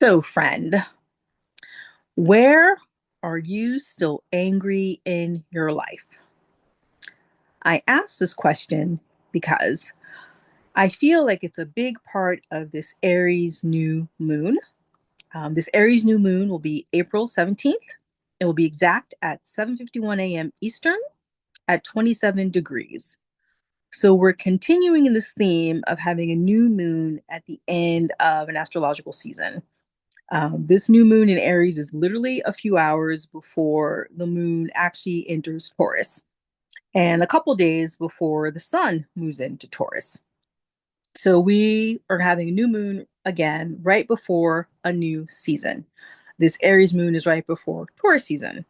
So, friend, where are you still angry in your life? I ask this question because I feel like it's a big part of this Aries new moon. This Aries new moon will be April 17th. It will be exact at 7:51 a.m. Eastern at 27 degrees. So we're continuing in this theme of having a new moon at the end of an astrological season. This new moon in Aries is literally a few hours before the moon actually enters Taurus and a couple days before the sun moves into Taurus. So we are having a new moon again right before a new season. This Aries moon is right before Taurus season.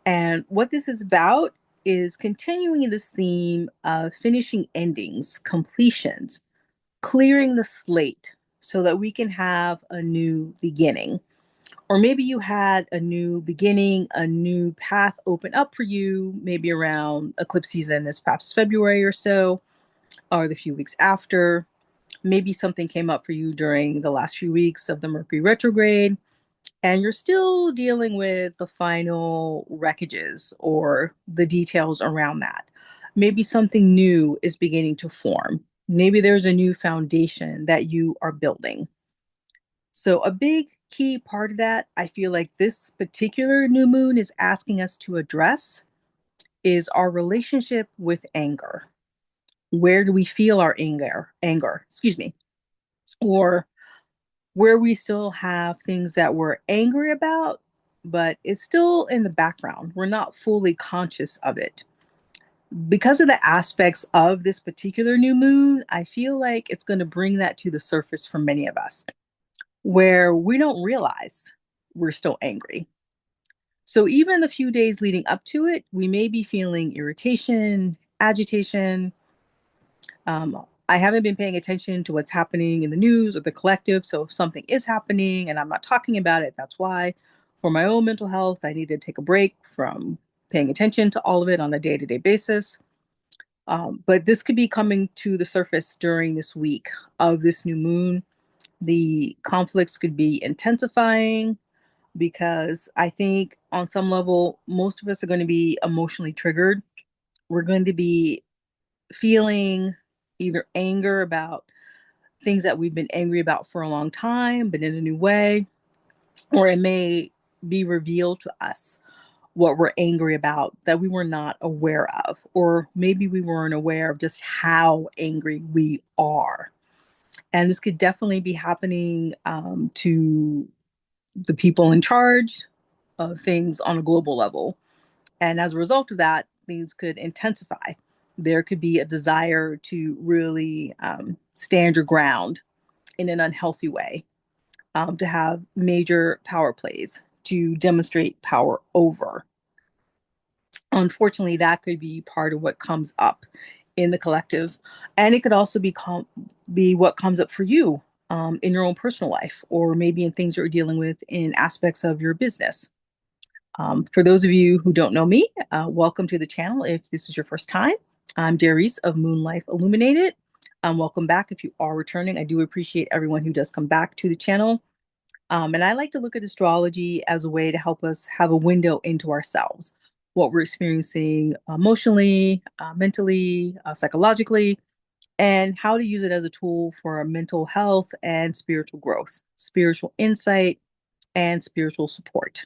And what this is about is continuing this theme of finishing endings, completions, clearing the slate so that we can have a new beginning. Or maybe you had a new beginning, a new path open up for you, maybe around eclipse season, this perhaps February or so, or the few weeks after. Maybe something came up for you during the last few weeks of the Mercury retrograde, and you're still dealing with the final wreckages or the details around that. Maybe something new is beginning to form. Maybe there's a new foundation that you are building. So, a big key part of that, I feel like this particular new moon is asking us to address is our relationship with anger. Where do we feel our excuse me, or where we still have things that we're angry about, but it's still in the background. We're not fully conscious of it. Because of the aspects of this particular new moon, I feel like it's going to bring that to the surface for many of us, where we don't realize we're still angry. So even the few days leading up to it, we may be feeling irritation, agitation. I haven't been paying attention to what's happening in the news or the collective. So if something is happening and I'm not talking about it, that's why. For my own mental health, I need to take a break from paying attention to all of it on a day to day basis. But this could be coming to the surface during this week of this new moon. The conflicts could be intensifying because I think on some level, most of us are going to be emotionally triggered. We're going to be feeling either anger about things that we've been angry about for a long time, but in a new way, or it may be revealed to us what we're angry about that we were not aware of, or maybe we weren't aware of just how angry we are. And this could definitely be happening to the people in charge of things on a global level. And as a result of that, things could intensify. There could be a desire to really stand your ground in an unhealthy way, to have major power plays, to demonstrate power over. Unfortunately, that could be part of what comes up in the collective. And it could also be what comes up for you in your own personal life, or maybe in things you're dealing with in aspects of your business. For those of you who don't know me, welcome to the channel. If this is your first time, I'm Darice of Illuminated. Welcome back if you are returning. I do appreciate everyone who does come back to the channel. And I like to look at astrology as a way to help us have a window into ourselves, what we're experiencing emotionally, mentally, psychologically, and how to use it as a tool for our mental health and spiritual growth, spiritual insight, and spiritual support.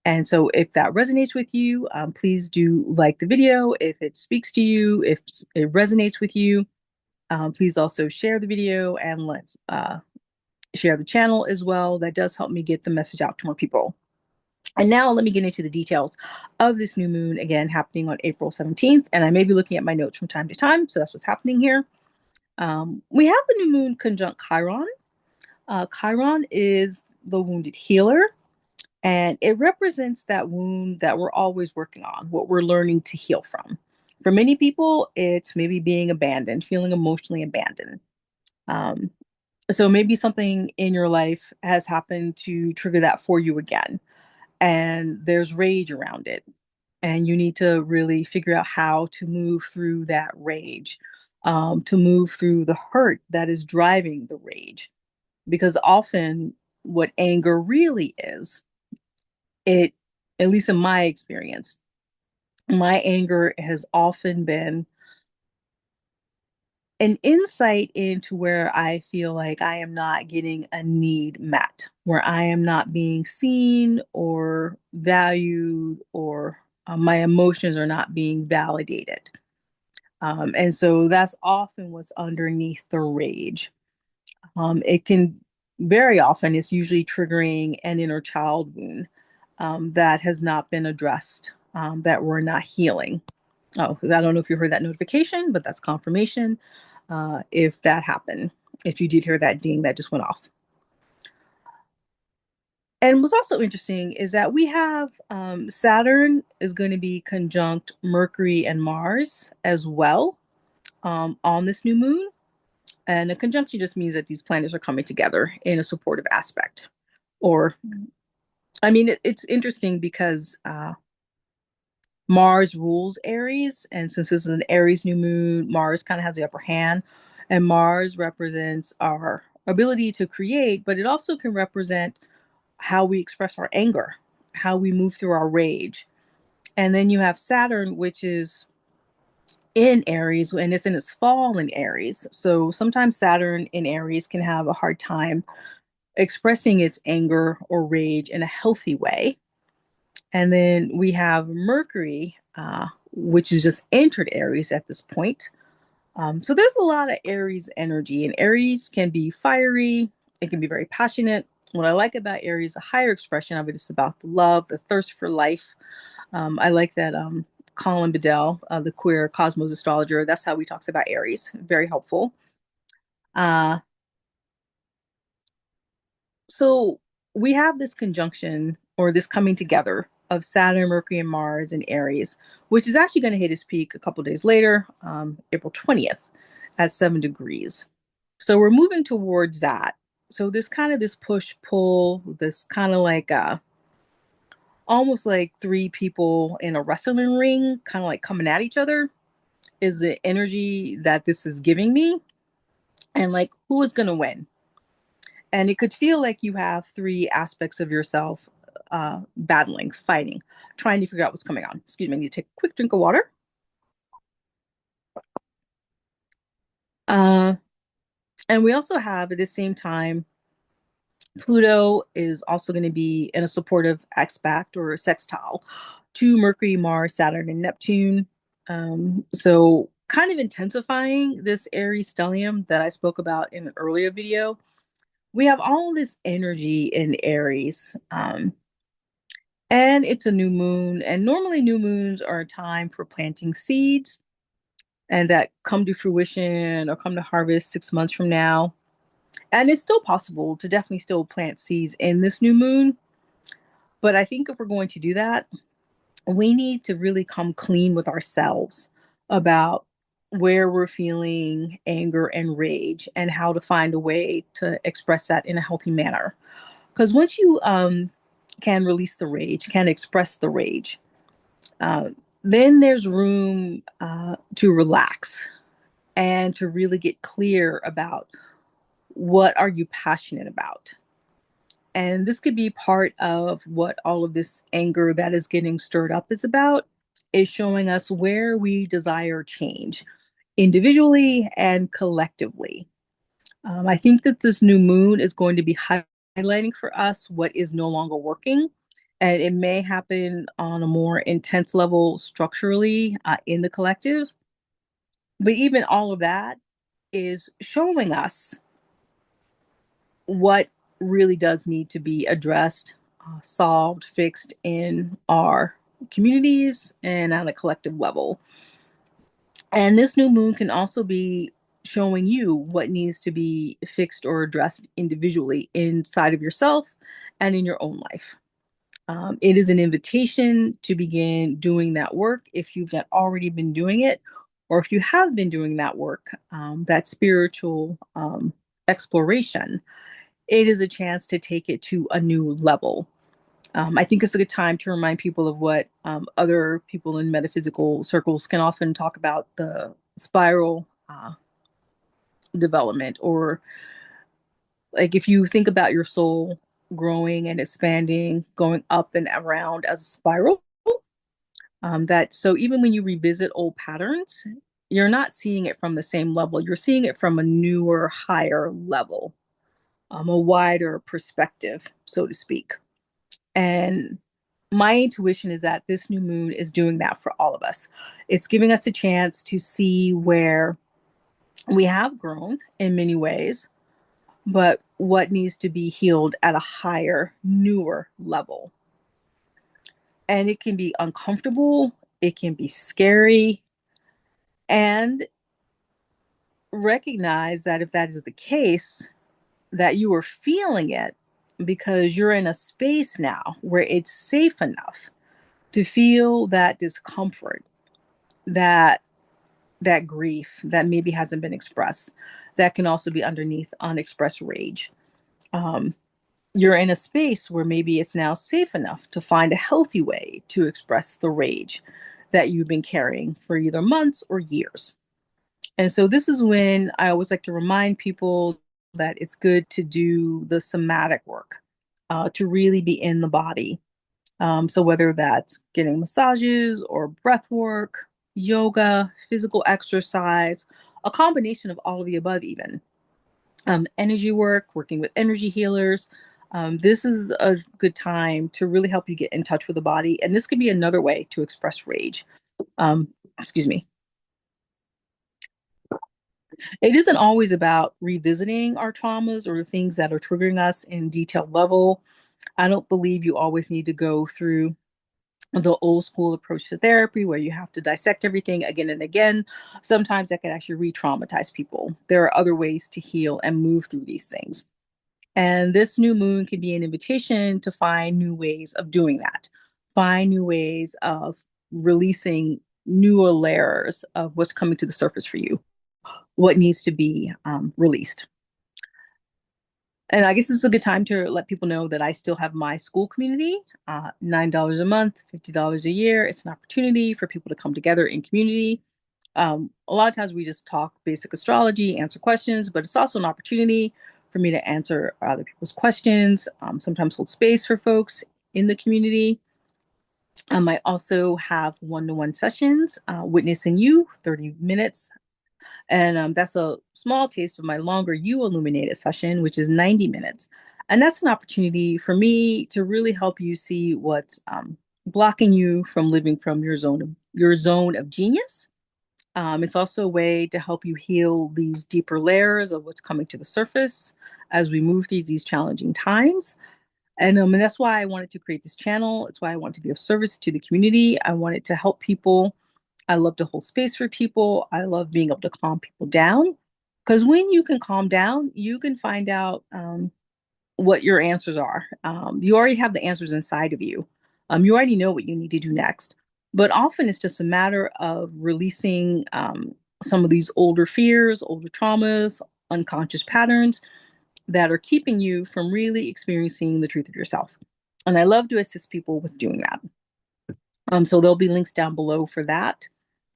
And so if that resonates with you, please do like the video. If it speaks to you, if it resonates with you, please also share the video and let's share the channel as well. That does help me get the message out to more people. And now let me get into the details of this new moon, again, happening on April 17th. And I may be looking at my notes from time to time. So that's what's happening here. We have the new moon conjunct Chiron. Chiron is the wounded healer. And it represents that wound that we're always working on, what we're learning to heal from. For many people, it's maybe being abandoned, feeling emotionally abandoned. Um, so maybe something in your life has happened to trigger that for you again. And there's rage around it. And you need to really figure out how to move through that rage, to move through the hurt that is driving the rage. Because often what anger really is. It, at least in my experience, my anger has often been an insight into where I feel like I am not getting a need met, where I am not being seen or valued, or my emotions are not being validated. And so that's often what's underneath the rage. It can very often, it's usually triggering an inner child wound that has not been addressed, that we're not healing. Oh, I don't know if you heard that notification, but that's confirmation. If that happened, if you did hear that ding that just went off. And what's also interesting is that we have Saturn is going to be conjunct Mercury and Mars as well on this new moon. And a conjunction just means that these planets are coming together in a supportive aspect. Or, I mean, it's interesting because Mars rules Aries. And since this is an Aries new moon, Mars kind of has the upper hand. And Mars represents our ability to create, but it also can represent how we express our anger, how we move through our rage. And then you have Saturn, which is in Aries, and it's in its fall in Aries. So sometimes Saturn in Aries can have a hard time expressing its anger or rage in a healthy way. And then we have Mercury, which is just entered Aries at this point. So there's a lot of Aries energy, and Aries can be fiery. It can be very passionate. What I like about Aries, the higher expression of it is about the love, the thirst for life. I like that Colin Bedell, the queer cosmos astrologer, that's how he talks about Aries. Very helpful. Uh, so we have this conjunction or this coming together of Saturn, Mercury, and Mars in Aries, which is actually going to hit its peak a couple days later, April 20th at 7 degrees. So we're moving towards that. So this kind of this push pull, this kind of like almost like three people in a wrestling ring, kind of like coming at each other, is the energy that this is giving me. And like, who is going to win? And it could feel like you have three aspects of yourself battling, fighting, trying to figure out what's coming on. Excuse me, I need to take a quick drink of water. Uh, and we also have at the same time, Pluto is also going to be in a supportive aspect or a sextile to Mercury, Mars, Saturn, and Neptune. So kind of intensifying this Aries stellium that I spoke about in an earlier video. We have all this energy in Aries. And it's a new moon. And normally, new moons are a time for planting seeds and that come to fruition or come to harvest 6 months from now. And it's still possible to definitely still plant seeds in this new moon. But I think if we're going to do that, we need to really come clean with ourselves about where we're feeling anger and rage and how to find a way to express that in a healthy manner. Because once you can release the rage, can express the rage, uh, then there's room to relax and to really get clear about what are you passionate about. And this could be part of what all of this anger that is getting stirred up is about, is showing us where we desire change individually and collectively. I think that this new moon is going to be highlighting for us what is no longer working. And it may happen on a more intense level structurally in the collective. But even all of that is showing us what really does need to be addressed, solved, fixed in our communities and on a collective level. And this new moon can also be showing you what needs to be fixed or addressed individually inside of yourself and in your own life. It is an invitation to begin doing that work if you've not already been doing it, or if you have been doing that work, that spiritual exploration. It is a chance to take it to a new level. I think it's a good time to remind people of what other people in metaphysical circles can often talk about, the spiral development, or like if you think about your soul growing and expanding, going up and around as a spiral. That so even when you revisit old patterns, you're not seeing it from the same level. You're seeing it from a newer, higher level, a wider perspective, so to speak. And my intuition is that this new moon is doing that for all of us. It's giving us a chance to see where we have grown in many ways, but what needs to be healed at a higher, newer level. And it can be uncomfortable, it can be scary, and recognize that if that is the case, that you are feeling it because you're in a space now where it's safe enough to feel that discomfort, that that grief that maybe hasn't been expressed, that can also be underneath unexpressed rage. Um, you're in a space where maybe it's now safe enough to find a healthy way to express the rage that you've been carrying for either months or years. And so this is when I always like to remind people that it's good to do the somatic work, to really be in the body. So whether that's getting massages or breath work, yoga, physical exercise, a combination of all of the above, even energy work, working with energy healers. This is a good time to really help you get in touch with the body. And this could be another way to express rage. Excuse me. It isn't always about revisiting our traumas or the things that are triggering us in detailed level. I don't believe you always need to go through the old school approach to therapy where you have to dissect everything again and again. Sometimes that can actually re-traumatize people. There are other ways to heal and move through these things. And this new moon can be an invitation to find new ways of doing that. Find new ways of releasing newer layers of what's coming to the surface for you, what needs to be released. And I guess this is a good time to let people know that I still have my Skool community, $9 a month, $50 a year. It's an opportunity for people to come together in community. A lot of times we just talk basic astrology, answer questions, but it's also an opportunity for me to answer other people's questions, sometimes hold space for folks in the community. I also have one-to-one sessions, witnessing you, 30 minutes. And that's a small taste of my longer You Illuminated session, which is 90 minutes. And that's an opportunity for me to really help you see what's blocking you from living from your zone of genius. It's also a way to help you heal these deeper layers of what's coming to the surface as we move through these challenging times. And that's why I wanted to create this channel. It's why I want to be of service to the community. I wanted to help people. I love to hold space for people. I love being able to calm people down. Because when you can calm down, you can find out what your answers are. You already have the answers inside of you. You already know what you need to do next. But often it's just a matter of releasing some of these older fears, older traumas, unconscious patterns that are keeping you from really experiencing the truth of yourself. And I love to assist people with doing that. So there'll be links down below for that.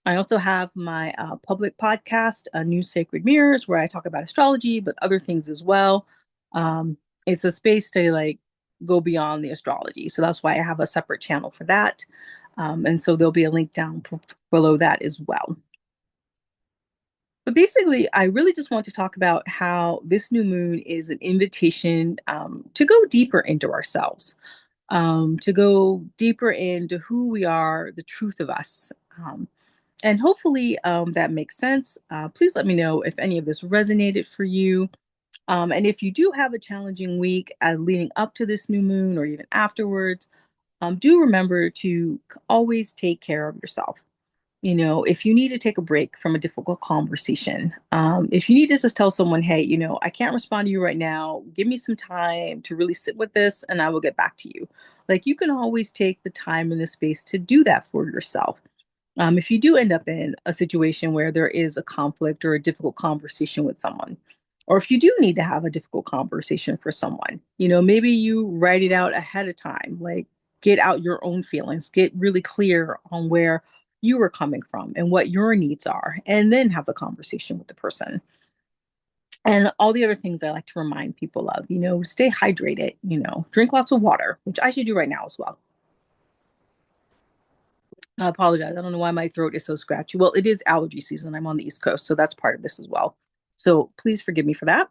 I also have my public podcast, New Sacred Mirrors, where I talk about astrology, but other things as well. It's a space to like go beyond the astrology. So that's why I have a separate channel for that. And so there'll be a link down below that as well. But basically, I really just want to talk about how this new moon is an invitation to go deeper into ourselves, to go deeper into who we are, the truth of us. And hopefully that makes sense. Please let me know if any of this resonated for you. And if you do have a challenging week leading up to this new moon or even afterwards, do remember to always take care of yourself. You know, if you need to take a break from a difficult conversation, if you need to just tell someone, hey, I can't respond to you right now, give me some time to really sit with this and I will get back to you. Like you can always take the time and the space to do that for yourself. If you do end up in a situation where there is a conflict or a difficult conversation with someone, or if you do need to have a difficult conversation for someone, maybe you write it out ahead of time, like get out your own feelings, get really clear on where you are coming from and what your needs are, and then have the conversation with the person. And all the other things I like to remind people of, stay hydrated, drink lots of water, which I should do right now as well. I apologize. I don't know why my throat is so scratchy. Well, it is allergy season. I'm on the East Coast, so that's part of this as well. So please forgive me for that.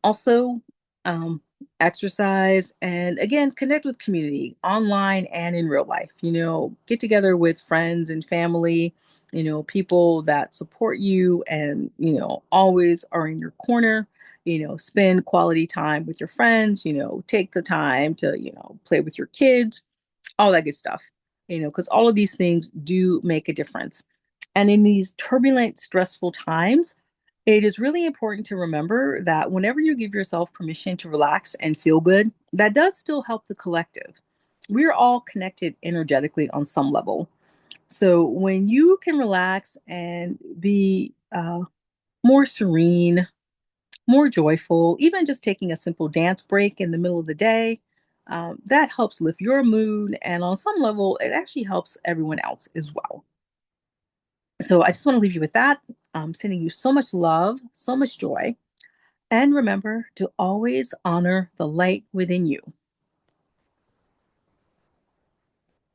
Also, um, exercise and again, connect with community online and in real life. Get together with friends and family, people that support you and, always are in your corner. Spend quality time with your friends, take the time to, play with your kids, all that good stuff, because all of these things do make a difference. And in these turbulent, stressful times, it is really important to remember that whenever you give yourself permission to relax and feel good, that does still help the collective. We're all connected energetically on some level. So when you can relax and be more serene, more joyful, even just taking a simple dance break in the middle of the day, that helps lift your mood. And on some level, it actually helps everyone else as well. So I just want to leave you with that. I'm sending you so much love, so much joy. And remember to always honor the light within you.